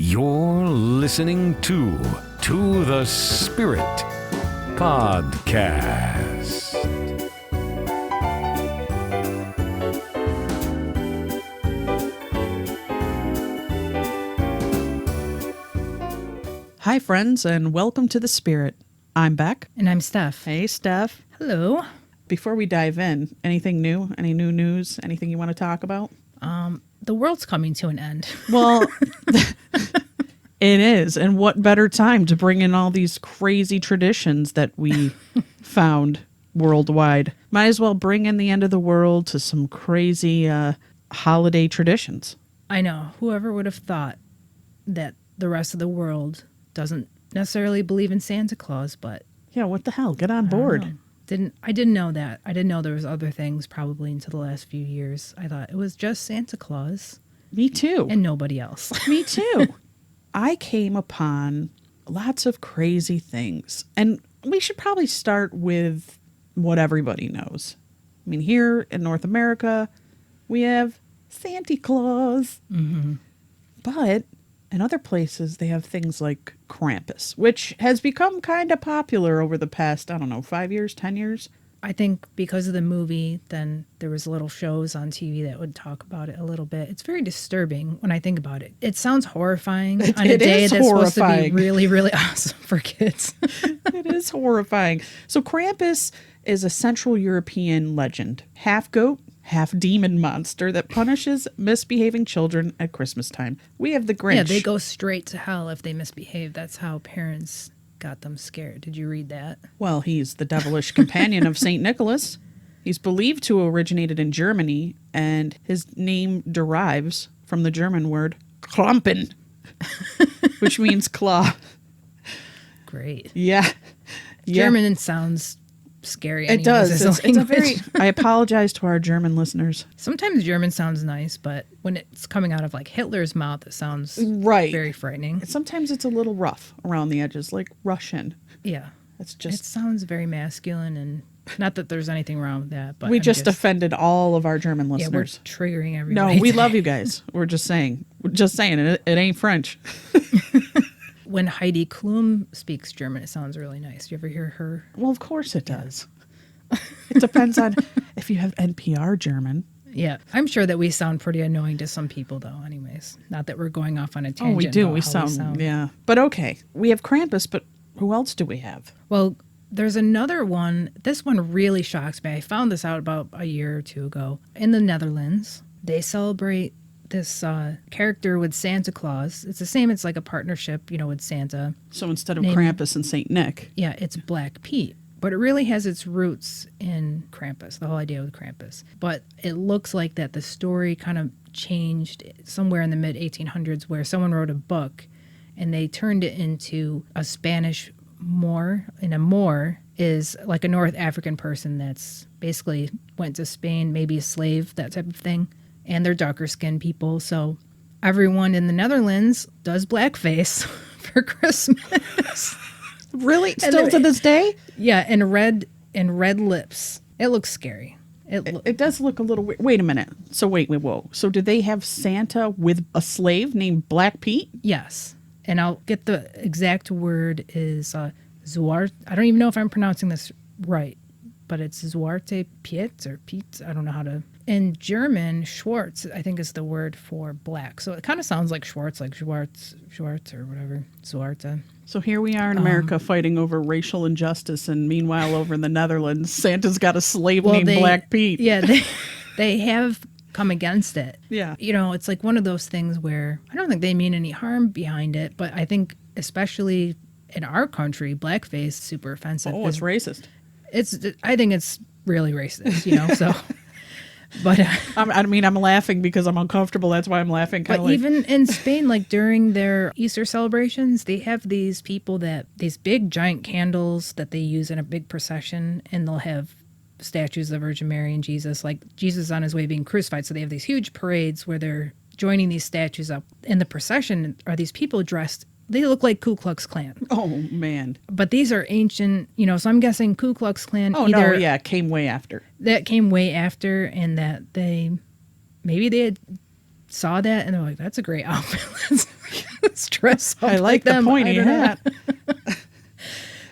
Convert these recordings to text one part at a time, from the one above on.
You're listening to the Spirit Podcast. Hi, friends, and welcome to the Spirit. I'm Beck. And I'm Steph. Hey, Steph. Hello. Before we dive in, anything new? Any new news? Anything you want to talk about? The world's coming to an end. Well, it is. And what better time to bring in all these crazy traditions that we found worldwide? Might as well bring in the end of the world to some crazy holiday traditions. I know. Whoever would have thought that the rest of the world doesn't necessarily believe in Santa Claus, but... Yeah, what the hell? Get on board. I didn't know that. I didn't know there was other things probably into the last few years. I thought it was just Santa Claus. Me too. And nobody else. Me too. I came upon lots of crazy things. And we should probably start with what everybody knows. I mean, here in North America, we have Santa Claus. Mm-hmm. But in other places, they have things like Krampus, which has become kind of popular over the past, 5 years, 10 years. I think because of the movie, then there was little shows on TV that would talk about it a little bit. It's very disturbing when I think about it. It sounds horrifying on a day that's supposed to be really, really awesome for kids. It is horrifying. So Krampus is a Central European legend, half goat, half demon monster that punishes misbehaving children at Christmas time. We have the Grinch. Yeah, they go straight to hell if they misbehave. That's how parents got them scared. Did you read that? Well, he's the devilish companion of St. Nicholas. He's believed to have originated in Germany, and his name derives from the German word Klampen, which means claw. Great. Yeah. German sounds scary. It does. It's a very... I apologize to our German listeners. Sometimes German sounds nice, but when it's coming out of like Hitler's mouth, it sounds very frightening. Sometimes it's a little rough around the edges, like Russian. Yeah. It's just... It sounds very masculine, and not that there's anything wrong with that, but we just offended all of our German listeners. Yeah, we're triggering everybody. No, we love you guys. We're just saying. It ain't French. When Heidi Klum speaks German, it sounds really nice. Do you ever hear her? Well, of course it does. It depends on if you have NPR German. Yeah. I'm sure that we sound pretty annoying to some people, though, anyways. Not that we're going off on a tangent. Oh, we do. We sound, yeah. But okay. We have Krampus, but who else do we have? Well, there's another one. This one really shocks me. I found this out about a year or two ago. In the Netherlands, they celebrate this character with Santa Claus. It's the same. It's like a partnership, with Santa. So instead of Krampus and St. Nick. Yeah, it's Black Pete. But it really has its roots in Krampus, the whole idea with Krampus. But it looks like that the story kind of changed somewhere in the mid-1800s where someone wrote a book and they turned it into a Spanish Moor. And a Moor is like a North African person that's basically went to Spain, maybe a slave, that type of thing. And they're darker skinned people. So everyone in the Netherlands does blackface for Christmas. Really? Still to this day? Yeah, and red lips. It looks scary. It does look a little weird. Wait a minute. So wait, whoa. So did they have Santa with a slave named Black Pete? Yes. And I'll get the exact word is Zwarte. I don't even know if I'm pronouncing this right, but it's Zwarte Piet or Piet. I don't know how to... In German, Schwarz, I think, is the word for black. So it kind of sounds like Schwarz, like Schwarz or whatever, Zwarte. So here we are in America fighting over racial injustice, and meanwhile over in the Netherlands, Santa's got a slave named Black Pete. Yeah, they have come against it. Yeah. It's like one of those things where I don't think they mean any harm behind it, but I think especially in our country, blackface is super offensive. Oh, it's racist. I think it's really racist, so... But I'm laughing because I'm uncomfortable. That's why I'm laughing. But even in Spain, like during their Easter celebrations, they have these big giant candles that they use in a big procession, and they'll have statues of the Virgin Mary and Jesus, like Jesus on his way being crucified. So they have these huge parades where they're joining these statues up. In the procession are these people dressed They look like Ku Klux Klan. Oh, man. But these are ancient, so I'm guessing Ku Klux Klan came way after. That came way after, and that maybe they had saw that, and they're like, that's a great outfit. Let's dress up I like the them. pointy I don't know. hat.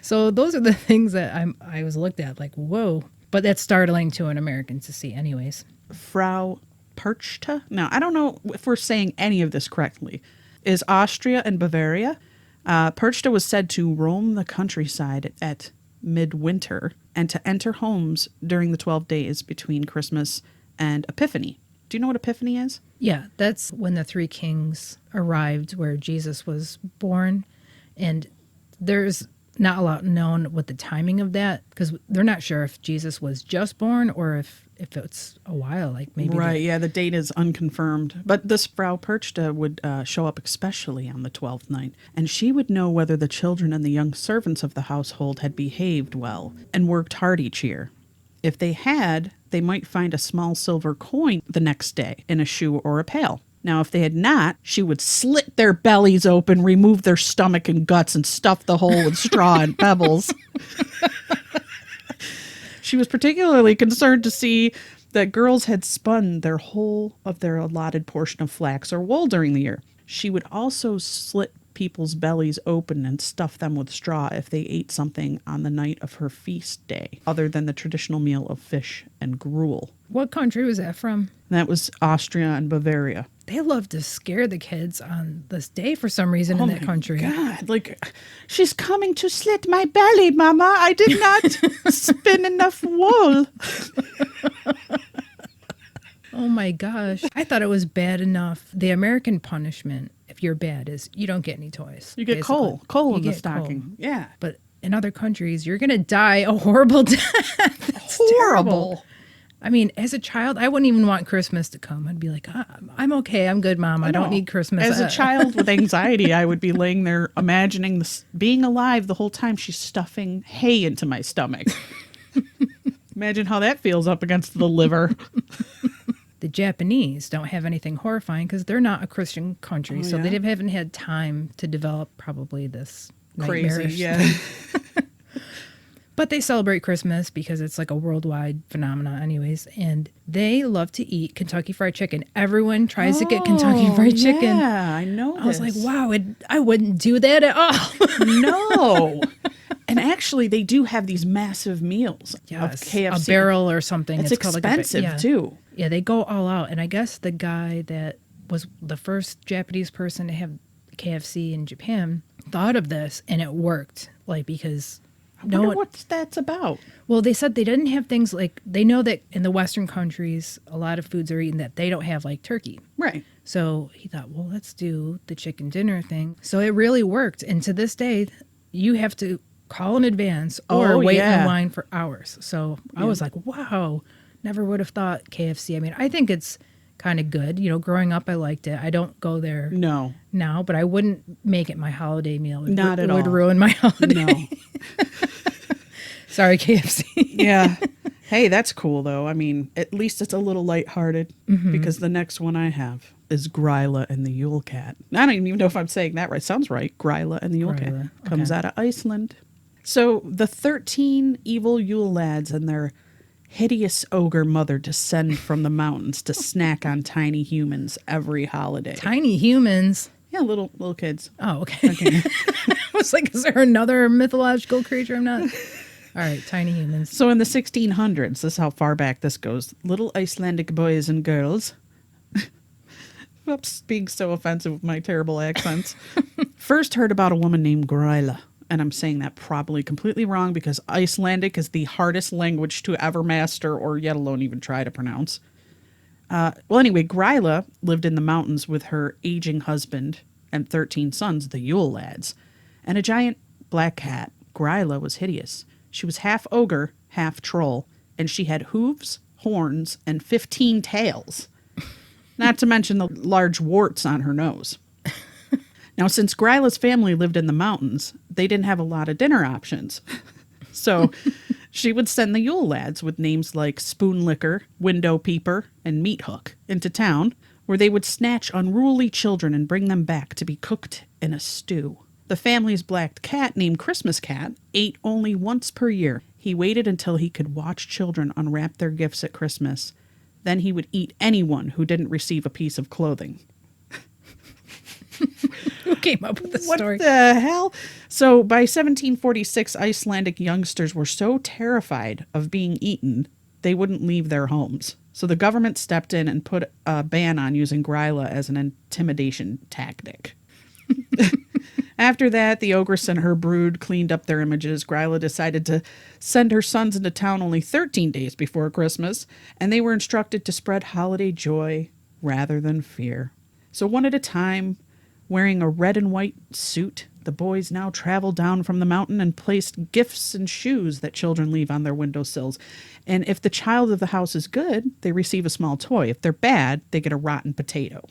So those are the things that I was looked at like, whoa. But that's startling to an American to see anyways. Frau Perchta. Now, I don't know if we're saying any of this correctly. Is Austria and Bavaria. Perchta was said to roam the countryside at midwinter and to enter homes during the 12 days between Christmas and Epiphany. Do you know what Epiphany is? Yeah, that's when the three kings arrived where Jesus was born. And there's not a lot known what the timing of that, because they're not sure if Jesus was just born or if it's a while, like maybe. Right, yeah, the date is unconfirmed. But this Frau Perchta would show up especially on the 12th night, and she would know whether the children and the young servants of the household had behaved well and worked hard each year. If they had, they might find a small silver coin the next day in a shoe or a pail. Now, if they had not, she would slit their bellies open, remove their stomach and guts, and stuff the hole with straw and pebbles. She was particularly concerned to see that girls had spun their whole of their allotted portion of flax or wool during the year. She would also slit people's bellies open and stuff them with straw if they ate something on the night of her feast day, other than the traditional meal of fish and gruel. What country was that from? That was Austria and Bavaria. They love to scare the kids on this day for some reason in that country. God, like, she's coming to slit my belly, Mama. I did not spin enough wool. Oh my gosh. I thought it was bad enough. The American punishment, if you're bad, is you don't get any toys. You get basically. coal You in the get stocking. coal. Yeah. But in other countries, you're going to die a horrible death. It's Horrible. terrible. I mean, as a child, I wouldn't even want Christmas to come. I'd be like, I'm okay. I'm good, Mom. I don't need Christmas. As a child with anxiety, I would be laying there imagining this, being alive the whole time she's stuffing hay into my stomach. Imagine how that feels up against the liver. The Japanese don't have anything horrifying because they're not a Christian country. So they haven't had time to develop probably this Crazy, nightmarish yeah. thing. But they celebrate Christmas because it's like a worldwide phenomenon anyways. And they love to eat Kentucky Fried Chicken. Everyone tries to get Kentucky Fried Chicken. Yeah, I know. I was like, wow, I wouldn't do that at all. No. And actually, they do have these massive meals of Yes, KFC. a barrel or something. It's called expensive, too. Yeah, they go all out. And I guess the guy that was the first Japanese person to have KFC in Japan thought of this, and it worked. Like, because I wonder what that's about. well, they said they didn't have things like, they know that in the Western countries, a lot of foods are eaten that they don't have, like turkey. Right. So he thought, well, let's do the chicken dinner thing. So it really worked. And to this day, you have to call in advance or wait in line for hours. So I was like, wow, never would have thought KFC. I mean, I think it's kind of good. You know, growing up, I liked it. I don't go there No. now, but I wouldn't make it my holiday meal. Not at It would all. ruin my holiday. No. Sorry, KFC. Yeah. Hey, that's cool, though. I mean, at least it's a little lighthearted because the next one I have is Gryla and the Yule Cat. I don't even know if I'm saying that right. Sounds right. Gryla and the Yule Cat. Gryla, Comes okay. out of Iceland. So the 13 evil Yule lads and their hideous ogre mother descend from the mountains to snack on tiny humans every holiday. Tiny humans. Yeah, little kids. Oh, okay. I was like, is there another mythological creature I'm not? All right, tiny humans. So in the 1600s, this is how far back this goes, little Icelandic boys and girls, oops, being so offensive with my terrible accents, first heard about a woman named Gryla. And I'm saying that probably completely wrong because Icelandic is the hardest language to ever master or yet alone even try to pronounce. Well, anyway, Gryla lived in the mountains with her aging husband and 13 sons, the Yule lads, and a giant black cat. Gryla was hideous. She was half ogre, half troll, and she had hooves, horns, and 15 tails. Not to mention the large warts on her nose. Now, since Gryla's family lived in the mountains, they didn't have a lot of dinner options. So she would send the Yule lads with names like Spoon Licker, Window Peeper, and Meat Hook into town, where they would snatch unruly children and bring them back to be cooked in a stew. The family's black cat, named Christmas Cat, ate only once per year. He waited until he could watch children unwrap their gifts at Christmas. Then he would eat anyone who didn't receive a piece of clothing. Who came up with the story? What the hell? So by 1746, Icelandic youngsters were so terrified of being eaten, they wouldn't leave their homes. So the government stepped in and put a ban on using Gryla as an intimidation tactic. After that, the ogress and her brood cleaned up their images. Gryla decided to send her sons into town only 13 days before Christmas, and they were instructed to spread holiday joy rather than fear. So one at a time, wearing a red and white suit, the boys now traveled down from the mountain and placed gifts and shoes that children leave on their windowsills. And if the child of the house is good, they receive a small toy. If they're bad, they get a rotten potato.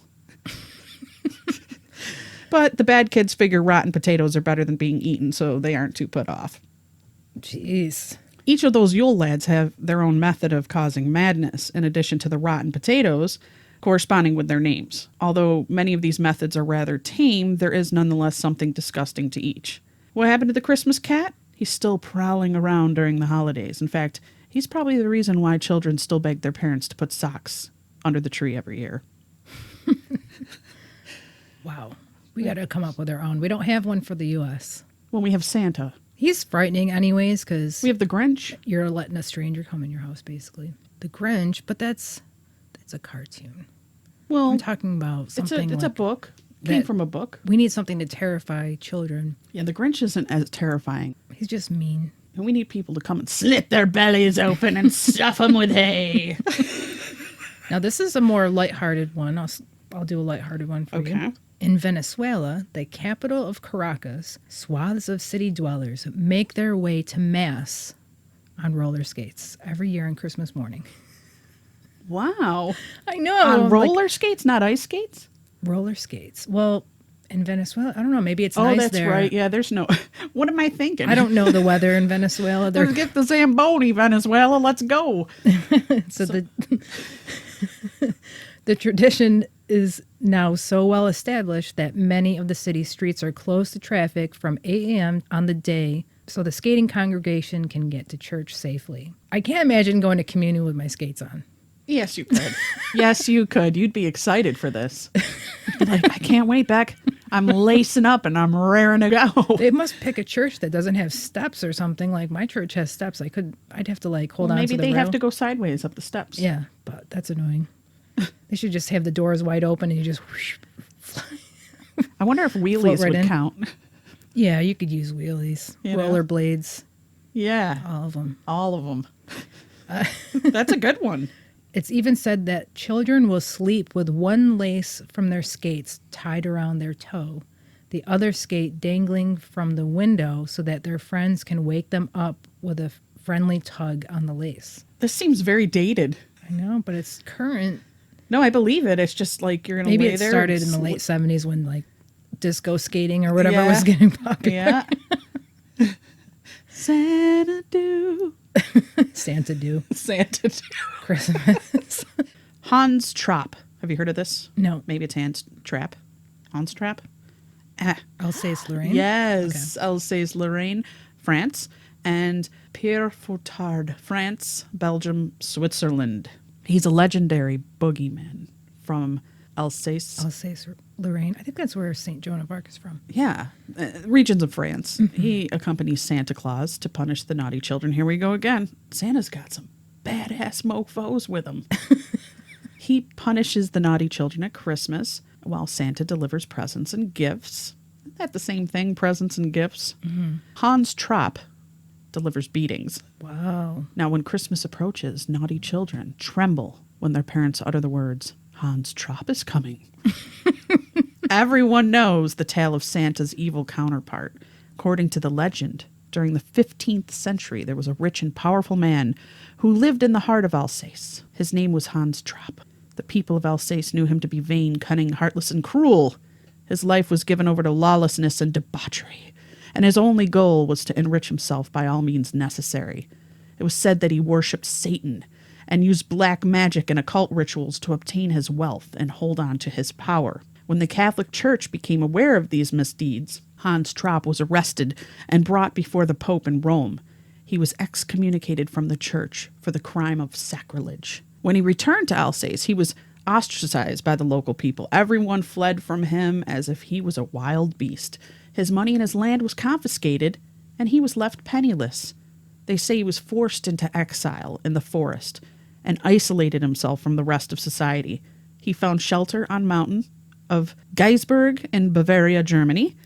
But the bad kids figure rotten potatoes are better than being eaten, so they aren't too put off. Jeez. Each of those Yule lads have their own method of causing madness, in addition to the rotten potatoes, corresponding with their names. Although many of these methods are rather tame, there is nonetheless something disgusting to each. What happened to the Christmas cat? He's still prowling around during the holidays. In fact, he's probably the reason why children still beg their parents to put socks under the tree every year. Wow. We got to come up with our own. We don't have one for the U.S. Well, we have Santa. He's frightening anyways because We have the Grinch. you're letting a stranger come in your house, basically. The Grinch, but that's a cartoon. Well, I'm talking about it's something a like book. Came that- from a book. we need something to terrify children. Yeah, the Grinch isn't as terrifying. He's just mean. And we need people to come and slit their bellies open and stuff them with hay. Now, this is a more lighthearted one. I'll do a lighthearted one for Okay. you. In Venezuela, the capital of Caracas, swaths of city dwellers make their way to Mass on roller skates every year on Christmas morning. Wow. I know. On like, roller skates, not ice skates? roller skates. Well, in Venezuela, I don't know. Maybe it's Oh, nice that's there. right. Yeah, there's no... What am I thinking? I don't know the weather in Venezuela. Let's get the Zamboni, Venezuela. Let's go. So the the tradition is now so well established that many of the city's streets are closed to traffic from 8 a.m. on the day so the skating congregation can get to church safely. I can't imagine going to communion with my skates on. Yes, you could. Yes, you could. You'd be excited for this. You'd be like, I can't wait, Beck. I'm lacing up and I'm raring to go. They must pick a church that doesn't have steps or something. Like my church has steps. I'd have to like hold on to Maybe the they rail. have to go sideways up the steps. Yeah, but that's annoying. They should just have the doors wide open and you just whoosh, fly. I wonder if wheelies right would in. count. Yeah, you could use wheelies, You know? rollerblades, Yeah, all of them. all of them. That's a good one. It's even said that children will sleep with one lace from their skates tied around their toe, the other skate dangling from the window so that their friends can wake them up with a friendly tug on the lace. This seems very dated. I know, but it's current. No, I believe it. It's just like you're going to Maybe lay it there. started in the late 70s when like disco skating or whatever was getting popular. Yeah. Santa do. Santa do. Santa do. Christmas. Hans Trapp. Have you heard of this? No. Maybe it's Hans Trapp. Hans Trapp? Alsace Lorraine? Yes. Alsace Lorraine, France. And Pierre Fautard, France, Belgium, Switzerland. He's a legendary boogeyman from Alsace. Alsace Lorraine. I think that's where St. Joan of Arc is from. Yeah, regions of France. He accompanies Santa Claus to punish the naughty children. Here we go again. Santa's got some badass mofos with him. He punishes the naughty children at Christmas while Santa delivers presents and gifts. Isn't that the same thing, presents and gifts? Hans Trapp delivers beatings. Wow. Now, when Christmas approaches, naughty children tremble when their parents utter the words, Hans Trapp is coming. Everyone knows the tale of Santa's evil counterpart. According to the legend, during the 15th century, there was a rich and powerful man who lived in the heart of Alsace. His name was Hans Trapp. The people of Alsace knew him to be vain, cunning, heartless, and cruel. His life was given over to lawlessness and debauchery, and his only goal was to enrich himself by all means necessary. It was said that he worshipped Satan and used black magic and occult rituals to obtain his wealth and hold on to his power. When the Catholic Church became aware of these misdeeds, Hans Trapp was arrested and brought before the Pope in Rome. He was excommunicated from the church for the crime of sacrilege. When he returned to Alsace, he was ostracized by the local people. Everyone fled from him as if he was a wild beast. His money and his land was confiscated, and he was left penniless. They say he was forced into exile in the forest and isolated himself from the rest of society. He found shelter on mountain of Geisberg in Bavaria, Germany,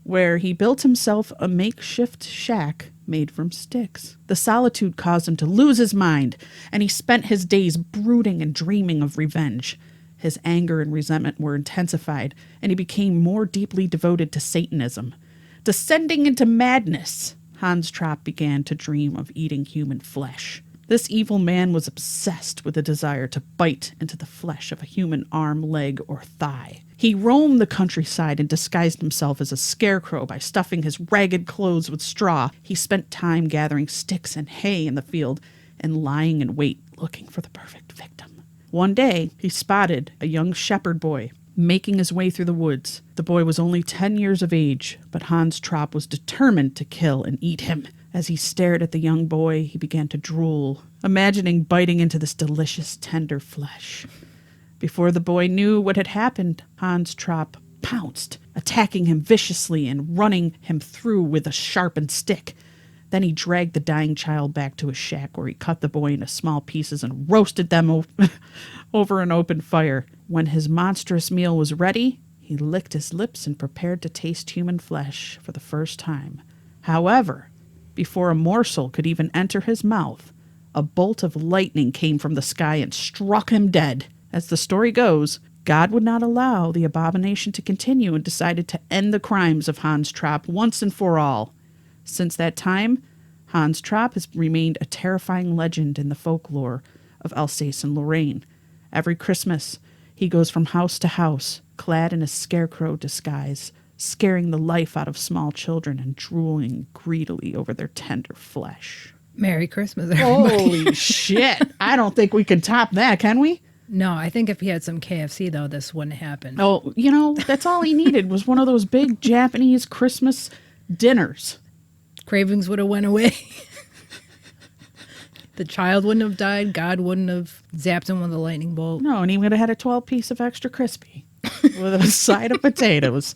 where he built himself a makeshift shack made from sticks. The solitude caused him to lose his mind, and he spent his days brooding and dreaming of revenge. His anger and resentment were intensified, and he became more deeply devoted to Satanism. Descending into madness, Hans Trapp began to dream of eating human flesh. This evil man was obsessed with a desire to bite into the flesh of a human arm, leg, or thigh. He roamed the countryside and disguised himself as a scarecrow by stuffing his ragged clothes with straw. He spent time gathering sticks and hay in the field and lying in wait, looking for the perfect victim. One day, he spotted a young shepherd boy making his way through the woods. The boy was only 10 years of age, but Hans Trapp was determined to kill and eat him. As he stared at the young boy, he began to drool, imagining biting into this delicious, tender flesh. Before the boy knew what had happened, Hans Trapp pounced, attacking him viciously and running him through with a sharpened stick. Then he dragged the dying child back to his shack, where he cut the boy into small pieces and roasted them over an open fire. When his monstrous meal was ready, he licked his lips and prepared to taste human flesh for the first time. However, before a morsel could even enter his mouth, a bolt of lightning came from the sky and struck him dead. As the story goes, God would not allow the abomination to continue and decided to end the crimes of Hans Trapp once and for all. Since that time, Hans Trapp has remained a terrifying legend in the folklore of Alsace and Lorraine. Every Christmas, he goes from house to house, clad in a scarecrow disguise, scaring the life out of small children and drooling greedily over their tender flesh. Merry Christmas, everybody. Holy shit. I don't think we can top that, can we? No, I think if he had some KFC, though, this wouldn't happen. Oh, that's all he needed was one of those big Japanese Christmas dinners. Cravings would have went away. The child wouldn't have died. God wouldn't have zapped him with a lightning bolt. No, and he would have had a 12-piece of extra crispy with a side of potatoes.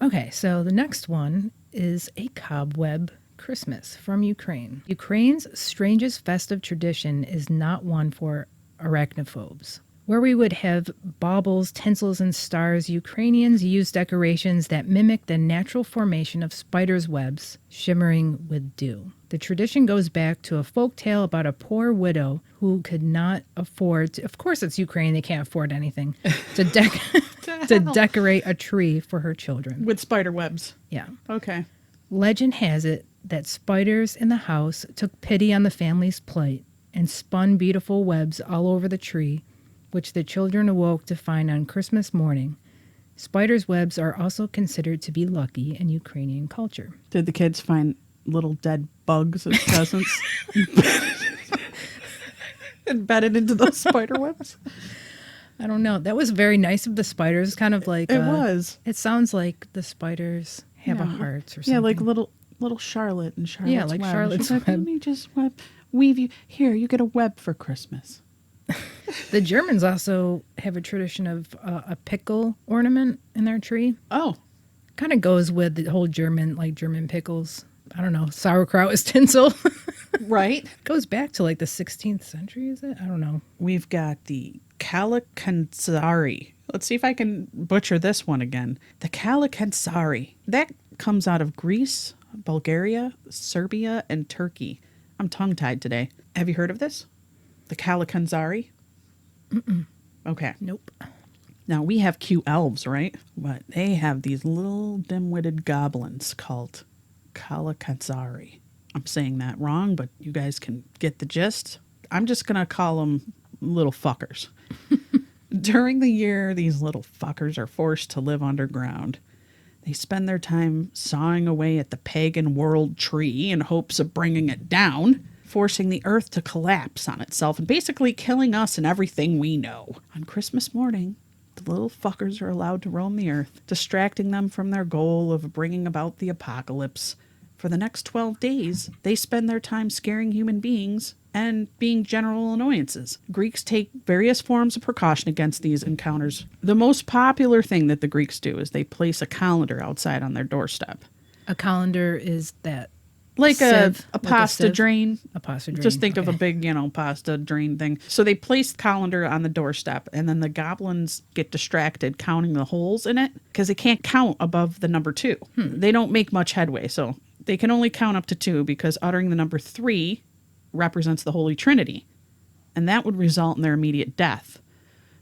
Okay, so the next one is a cobweb Christmas from Ukraine. Ukraine's strangest festive tradition is not one for arachnophobes. Where we would have baubles, tinsels, and stars, Ukrainians use decorations that mimic the natural formation of spiders' webs shimmering with dew. The tradition goes back to a folk tale about a poor widow who could not afford to, of course it's Ukraine, they can't afford anything, to decorate a tree for her children. With spider webs. Yeah. Okay. Legend has it that spiders in the house took pity on the family's plight and spun beautiful webs all over the tree, which the children awoke to find on Christmas morning. Spiders' webs are also considered to be lucky in Ukrainian culture. Did the kids find little dead bugs as presents embedded into those spider webs? I don't know. That was very nice of the spiders. Kind of like it was. It sounds like the spiders have a heart or something. Yeah, like little Charlotte and Charlotte's Yeah, like web. Charlotte's She's like, web. Let me just weave you. Here, you get a web for Christmas. The Germans also have a tradition of a pickle ornament in their tree. Oh. Kind of goes with the whole German pickles. I don't know. Sauerkraut is tinsel. Right. Goes back to like the 16th century, is it? I don't know. We've got the Kalakansari. Let's see if I can butcher this one again. The Kalakansari. That comes out of Greece, Bulgaria, Serbia, and Turkey. I'm tongue-tied today. Have you heard of this? The Kalakansari? Mm-mm. Okay. Nope. Now, we have cute elves, right? But they have these little dim-witted goblins called Kalakansari. I'm saying that wrong, but you guys can get the gist. I'm just going to call them little fuckers. During the year, these little fuckers are forced to live underground. They spend their time sawing away at the pagan world tree in hopes of bringing it down, forcing the earth to collapse on itself and basically killing us and everything we know. On Christmas morning, the little fuckers are allowed to roam the earth, distracting them from their goal of bringing about the apocalypse. For the next 12 days, they spend their time scaring human beings and being general annoyances. Greeks take various forms of precaution against these encounters. The most popular thing that the Greeks do is they place a calendar outside on their doorstep. A colander is that Like sieve, a like a pasta sieve? drain. A pasta drain. Just think of a okay. big, pasta drain thing. So they place the colander on the doorstep, and then the goblins get distracted counting the holes in it because they can't count above the number 2. They don't make much headway, so they can only count up to 2 because uttering the number 3 represents the Holy Trinity, and that would result in their immediate death.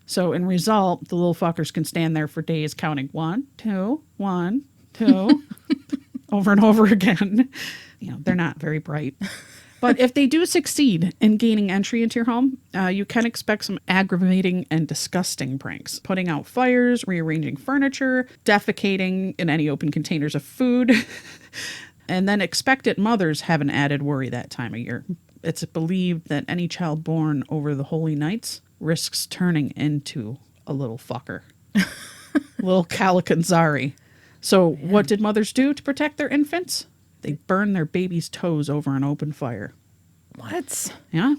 So in result, the little fuckers can stand there for days counting 1, 2, 1, 2, over and over again. They're not very bright. But if they do succeed in gaining entry into your home, you can expect some aggravating and disgusting pranks. Putting out fires, rearranging furniture, defecating in any open containers of food. And then expectant mothers have an added worry that time of year. It's believed that any child born over the holy nights risks turning into a little fucker. Little Kalakanzari. So what did mothers do to protect their infants? They burn their baby's toes over an open fire. What? Yeah.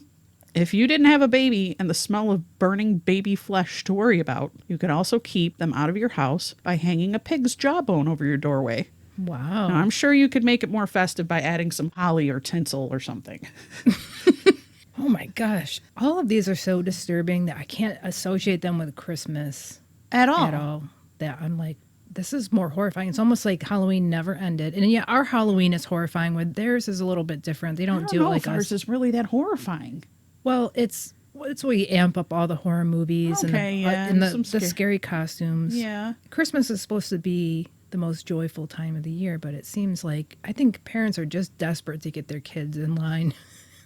If you didn't have a baby and the smell of burning baby flesh to worry about, you could also keep them out of your house by hanging a pig's jawbone over your doorway. Wow. Now, I'm sure you could make it more festive by adding some holly or tinsel or something. Oh my gosh. All of these are so disturbing that I can't associate them with Christmas At all. at all. That I'm like, this is more horrifying. It's almost like Halloween never ended. And yeah, our Halloween is horrifying, where theirs is a little bit different. They I don't don't do know it like if ours us. is really that horrifying. Well, it's where you amp up all the horror movies Okay, yeah, and some the scary costumes. Yeah. Christmas is supposed to be the most joyful time of the year, but it seems like I think parents are just desperate to get their kids in line.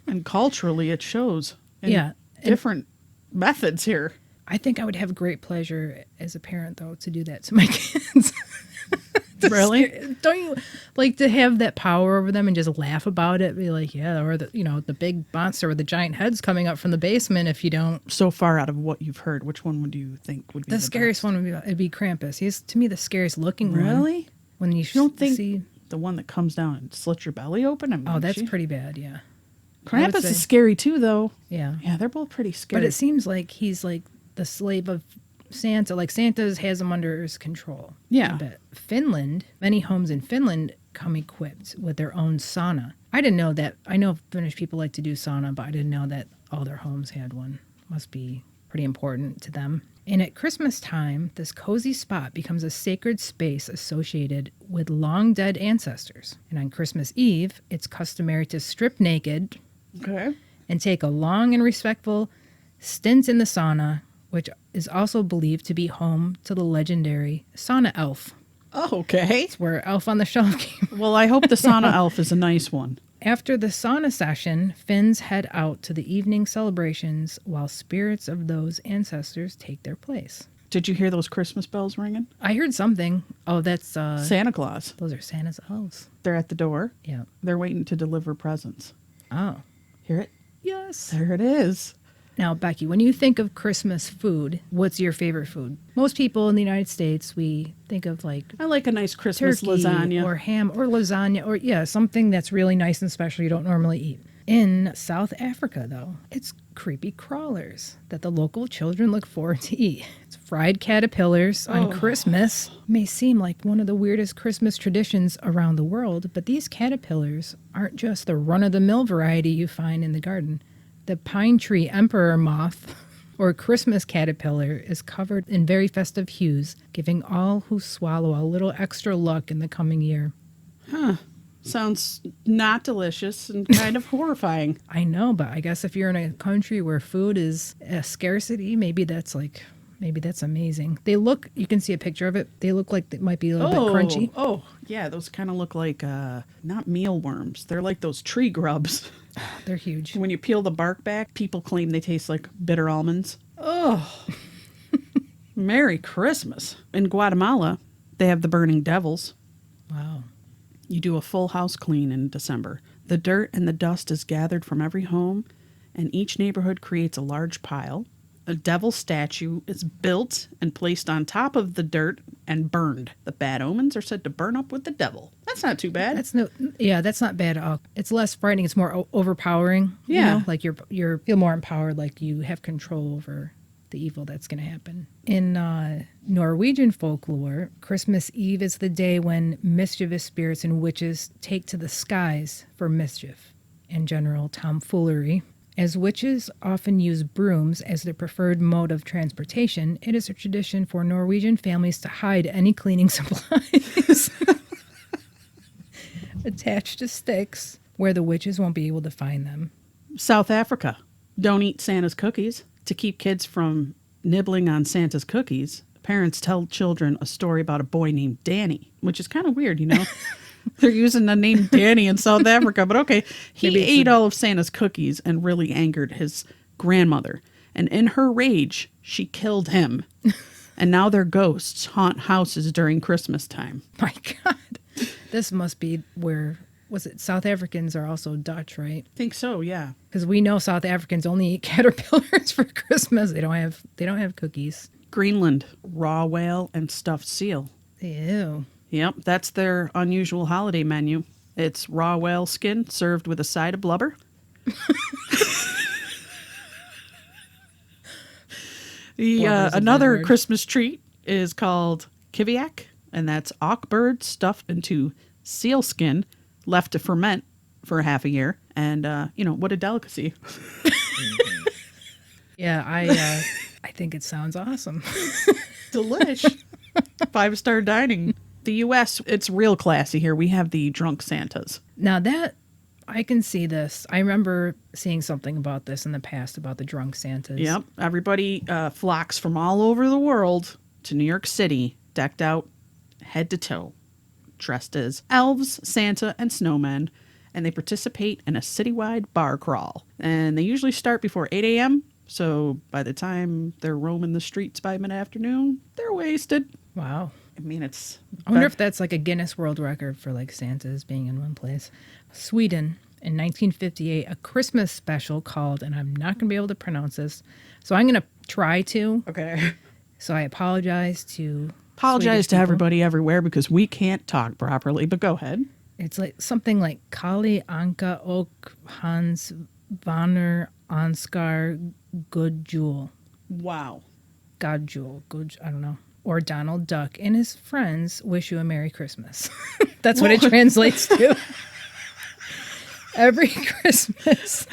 And culturally, it shows. In Yeah. different methods here. I think I would have great pleasure as a parent, though, to do that to my kids. Really? Don't you like to have that power over them and just laugh about it? Be like, yeah, or the big monster with the giant heads coming up from the basement. If you don't, So far out of what you've heard, which one would you think would be the scariest best? one would be Krampus. He's to me the scariest looking one. Really? When you You don't think see, the one that comes down and slits your belly open? I mean, oh, that's she- pretty bad. Yeah, I would Krampus say- is scary too, though. yeah. Yeah, they're both pretty scary. But it seems like he's like the slave of Santa. Like Santa has him under his control. Yeah. But Finland, many homes in Finland come equipped with their own sauna. I didn't know that. I know Finnish people like to do sauna, but I didn't know that all their homes had one. Must be pretty important to them. And at Christmas time, this cozy spot becomes a sacred space associated with long dead ancestors. And on Christmas Eve, it's customary to strip naked Okay. and take a long and respectful stint in the sauna, which is also believed to be home to the legendary sauna elf. Oh, okay. It's where Elf on the Shelf came. Well, I hope the sauna elf is a nice one. After the sauna session, Finns head out to the evening celebrations while spirits of those ancestors take their place. Did you hear those Christmas bells ringing? I heard something. Oh, that's Santa Claus. those are Santa's elves. They're at the door. Yeah. They're waiting to deliver presents. Oh, Hear it? yes. There it is. Now, Becky, when you think of Christmas food, what's your favorite food? Most people in the United States, we think of like I like a nice Christmas turkey lasagna. or ham or lasagna or, yeah, something that's really nice and special you don't normally eat. In South Africa, though, it's creepy crawlers that the local children look forward to eat. It's fried caterpillars on Christmas. May seem like one of the weirdest Christmas traditions around the world, but these caterpillars aren't just the run-of-the-mill variety you find in the garden. The pine tree emperor moth, or Christmas caterpillar, is covered in very festive hues, giving all who swallow a little extra luck in the coming year. Sounds not delicious and kind of horrifying. I know, but I guess if you're in a country where food is a scarcity, maybe that's amazing. They look, you can see a picture of it. They look like they might be a little bit crunchy. Oh, yeah. Those kind of look like, not mealworms. They're like those tree grubs. They're huge. When you peel the bark back, people claim they taste like bitter almonds. Oh, Merry Christmas. In Guatemala, they have the burning devils. Wow. You do a full house clean in December. The dirt and the dust is gathered from every home, and each neighborhood creates a large pile. A devil statue is built and placed on top of the dirt and burned. The bad omens are said to burn up with the devil. That's not too bad. That's not bad at all. It's less frightening. It's more overpowering. Yeah. You know? Like you're feel more empowered. Like you have control over the evil that's going to happen. In Norwegian folklore, Christmas Eve is the day when mischievous spirits and witches take to the skies for mischief and general tomfoolery. As witches often use brooms as their preferred mode of transportation, it is a tradition for Norwegian families to hide any cleaning supplies attached to sticks where the witches won't be able to find them. South Africa. Don't eat Santa's cookies. To keep kids from nibbling on Santa's cookies, parents tell children a story about a boy named Danny, which is kind of weird, you know? They're using the name Danny in South Africa, but okay. He ate all of Santa's cookies and really angered his grandmother. And in her rage, she killed him. And now their ghosts haunt houses during Christmas time. My God. This must be where, was it South Africans are also Dutch, right? I think so, yeah. Because we know South Africans only eat caterpillars for Christmas. They don't have cookies. Greenland, raw whale and stuffed seal. Ew. Yep, that's their unusual holiday menu. It's raw whale skin served with a side of blubber. Another Christmas treat is called kiviak, and that's auk bird stuffed into seal skin, left to ferment for half a year. And, what a delicacy. Yeah, I think it sounds awesome. Delish. 5-star dining. The U.S., it's real classy here. We have the drunk Santas. Now that, I can see this. I remember seeing something about this in the past, about the drunk Santas. Yep. Everybody flocks from all over the world to New York City, decked out head to toe, dressed as elves, Santa, and snowmen, and they participate in a citywide bar crawl. And they usually start before 8 a.m., so by the time they're roaming the streets by mid-afternoon, they're wasted. Wow. I mean, it's... I wonder if that's like a Guinness World Record for like Santas being in one place. Sweden, in 1958, a Christmas special called, and I'm not going to be able to pronounce this, so I'm going to try to. Okay. So I apologize to... Apologize to everybody everywhere because we can't talk properly, but go ahead. It's like something like Kali Anka Ok Hans Vanner Ansgar Goodjul. Wow. Godjul. I don't know. Or Donald Duck and his friends wish you a Merry Christmas. That's what it translates to. Every Christmas,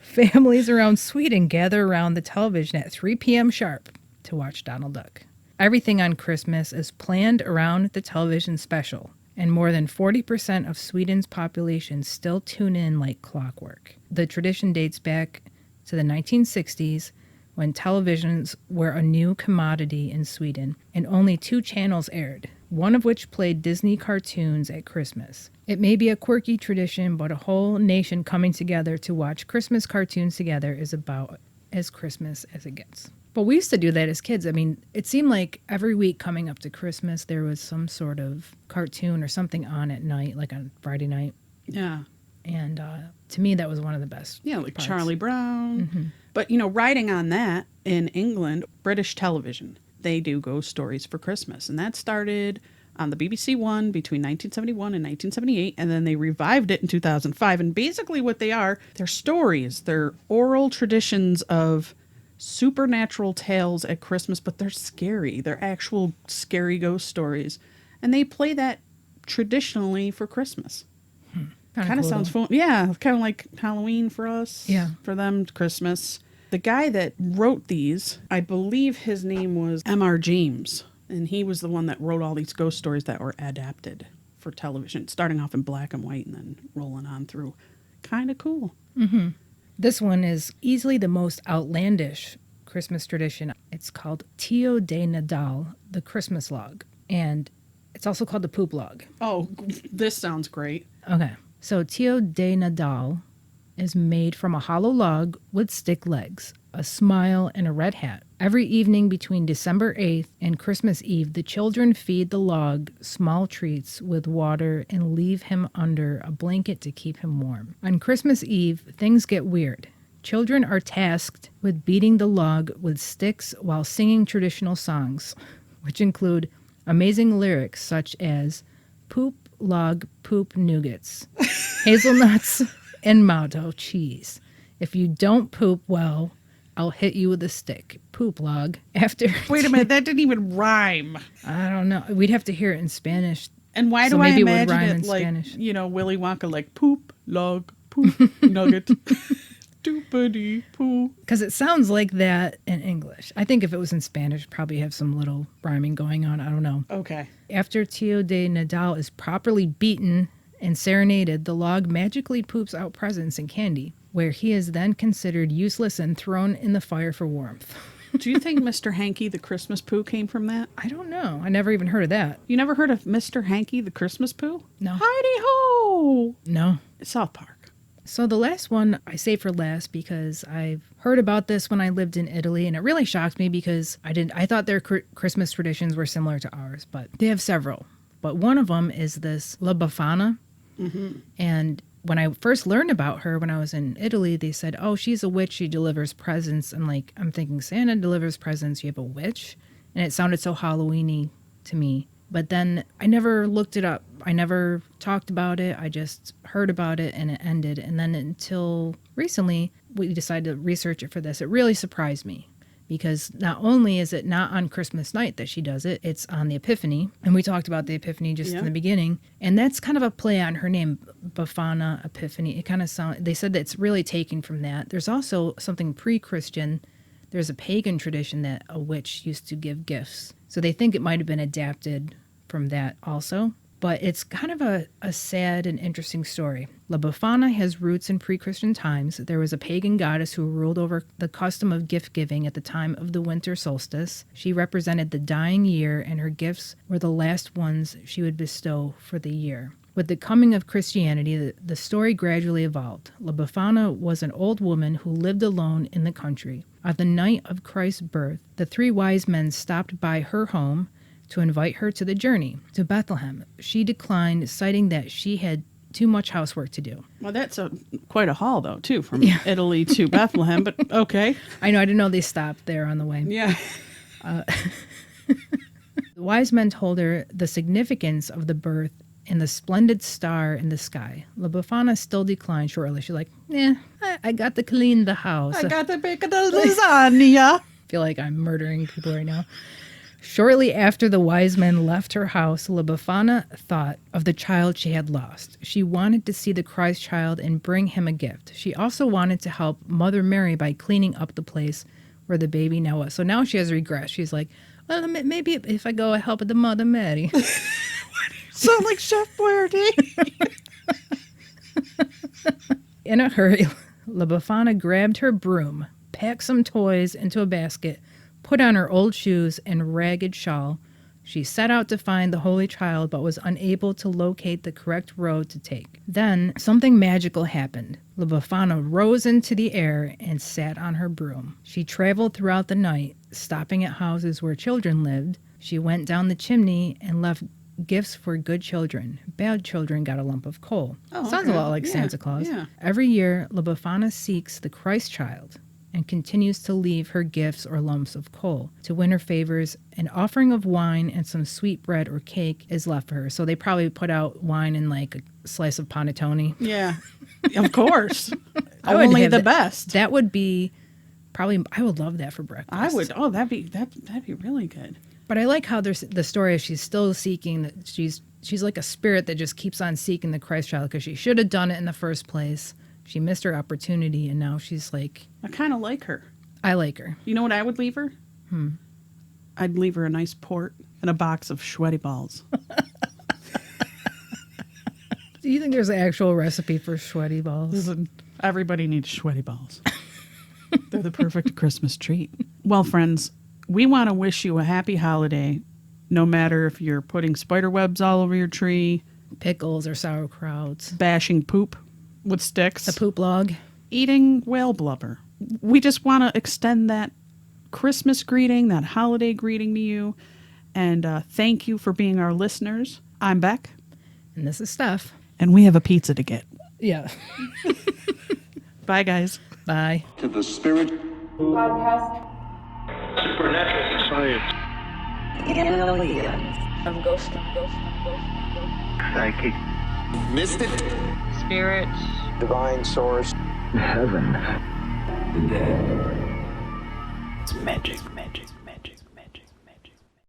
families around Sweden gather around the television at 3 p.m. sharp to watch Donald Duck. Everything on Christmas is planned around the television special, and more than 40% of Sweden's population still tune in like clockwork. The tradition dates back to the 1960s, when televisions were a new commodity in Sweden, and only 2 channels aired, one of which played Disney cartoons at Christmas. It may be a quirky tradition, but a whole nation coming together to watch Christmas cartoons together is about as Christmas as it gets. But we used to do that as kids. I mean, it seemed like every week coming up to Christmas, there was some sort of cartoon or something on at night, like on Friday night. Yeah. And to me, that was one of the best. Yeah, like parts. Charlie Brown. Mm-hmm. But, riding on that, in England, British television, they do ghost stories for Christmas. And that started on the BBC One between 1971 and 1978. And then they revived it in 2005. And basically what they are, they're stories. They're oral traditions of supernatural tales at Christmas, but they're scary. They're actual scary ghost stories. And they play that traditionally for Christmas. Kind of cool, sounds though. fun. Yeah, kind of like Halloween for us. Yeah. For them, Christmas. The guy that wrote these, I believe his name was M.R. James. And he was the one that wrote all these ghost stories that were adapted for television, starting off in black and white and then rolling on through. Kind of cool. Mm-hmm. This one is easily the most outlandish Christmas tradition. It's called Tio de Nadal, the Christmas log. And it's also called the poop log. Oh, this sounds great. Okay. So Tio de Nadal is made from a hollow log with stick legs, a smile, and a red hat. Every evening between December 8th and Christmas Eve, the children feed the log small treats with water and leave him under a blanket to keep him warm. On Christmas Eve, things get weird. Children are tasked with beating the log with sticks while singing traditional songs, which include amazing lyrics such as poop, log, poop, nougats, hazelnuts, and Maudo cheese. If you don't poop well, I'll hit you with a stick. Poop log. After Wait a minute, that didn't even rhyme. I don't know. We'd have to hear it in Spanish. And why So do I maybe it would imagine rhyme it in like, Spanish. you know, Willy Wonka, like poop, log, poop, nugget, doopity poo. Because it sounds like that in English. I think if it was in Spanish, it'd probably have some little rhyming going on. I don't know. Okay. After Tio de Nadal is properly beaten and serenaded, the log magically poops out presents and candy, where he is then considered useless and thrown in the fire for warmth. Do you think Mr. Hanky the Christmas Poo came from that? I don't know. I never even heard of that. You never heard of Mr. Hanky the Christmas Poo? No. Heidi ho! No. South Park. So the last one I say for last because I've heard about this when I lived in Italy, and it really shocked me because I thought their Christmas traditions were similar to ours, but they have several. But one of them is this La Befana. Mm-hmm. And when I first learned about her when I was in Italy, they said, oh, she's a witch. She delivers presents. And I'm thinking Santa delivers presents. You have a witch? And it sounded so Halloween-y to me. But then I never looked it up. I never talked about it. I just heard about it and it ended. And then until recently, we decided to research it for this. It really surprised me. Because not only is it not on Christmas night that she does it, it's on the Epiphany. And we talked about the Epiphany just in the beginning. And that's kind of a play on her name, Befana Epiphany. It kind of they said that it's really taken from that. There's also something pre-Christian. There's a pagan tradition that a witch used to give gifts. So they think it might have been adapted from that also. But it's kind of a sad and interesting story. La Befana has roots in pre-Christian times. There was a pagan goddess who ruled over the custom of gift-giving at the time of the winter solstice. She represented the dying year, and her gifts were the last ones she would bestow for the year. With the coming of Christianity, the story gradually evolved. La Befana was an old woman who lived alone in the country. On the night of Christ's birth, the three wise men stopped by her home to invite her to the journey to Bethlehem. She declined, citing that she had too much housework to do. Well, that's quite a haul, though, too, from Italy to Bethlehem, but okay. I know, I didn't know they stopped there on the way. Yeah. The wise men told her the significance of the birth and the splendid star in the sky. La Befana still declined shortly. She's like, I got to clean the house. I got to bake the lasagna. I feel like I'm murdering people right now. Shortly after the wise men left her house, La Befana thought of the child she had lost. She wanted to see the Christ child and bring him a gift. She also wanted to help Mother Mary by cleaning up the place where the baby now was. So now she has regrets. She's like, well, maybe if I go and help the Mother Mary. Sound like Chef Boyardee. In a hurry, La Befana grabbed her broom, packed some toys into a basket, put on her old shoes and ragged shawl. She set out to find the Holy Child, but was unable to locate the correct road to take. Then something magical happened. La Befana rose into the air and sat on her broom. She traveled throughout the night, stopping at houses where children lived. She went down the chimney and left gifts for good children. Bad children got a lump of coal. Sounds a lot like Santa Claus. Yeah. Every year, La Befana seeks the Christ child and continues to leave her gifts or lumps of coal. To win her favors, an offering of wine and some sweet bread or cake is left for her. So they probably put out wine and like a slice of panettone. Yeah, of course. Only the best. That would be probably, I would love that for breakfast. I would. Oh, that'd be really good. But I like how there's the story is she's still seeking, that she's like a spirit that just keeps on seeking the Christ child because she should have done it in the first place. She missed her opportunity, and now she's like... I kind of like her. I like her. You know what I would leave her? I'd leave her a nice port and a box of sweaty balls. Do you think there's an actual recipe for sweaty balls? Listen, everybody needs sweaty balls. They're the perfect Christmas treat. Well, friends, we want to wish you a happy holiday, no matter if you're putting spider webs all over your tree, Pickles or sauerkrauts. bashing poop with sticks, The poop log. eating whale blubber. We just want to extend that Christmas greeting, that holiday greeting to you. And thank you for being our listeners. I'm Beck. And this is Steph. And we have a pizza to get. Yeah. Bye, guys. Bye. To the spirit Podcast. supernatural science Aliens. I'm ghost. psychic mystic Spirits. divine source heaven the dead. It's magic.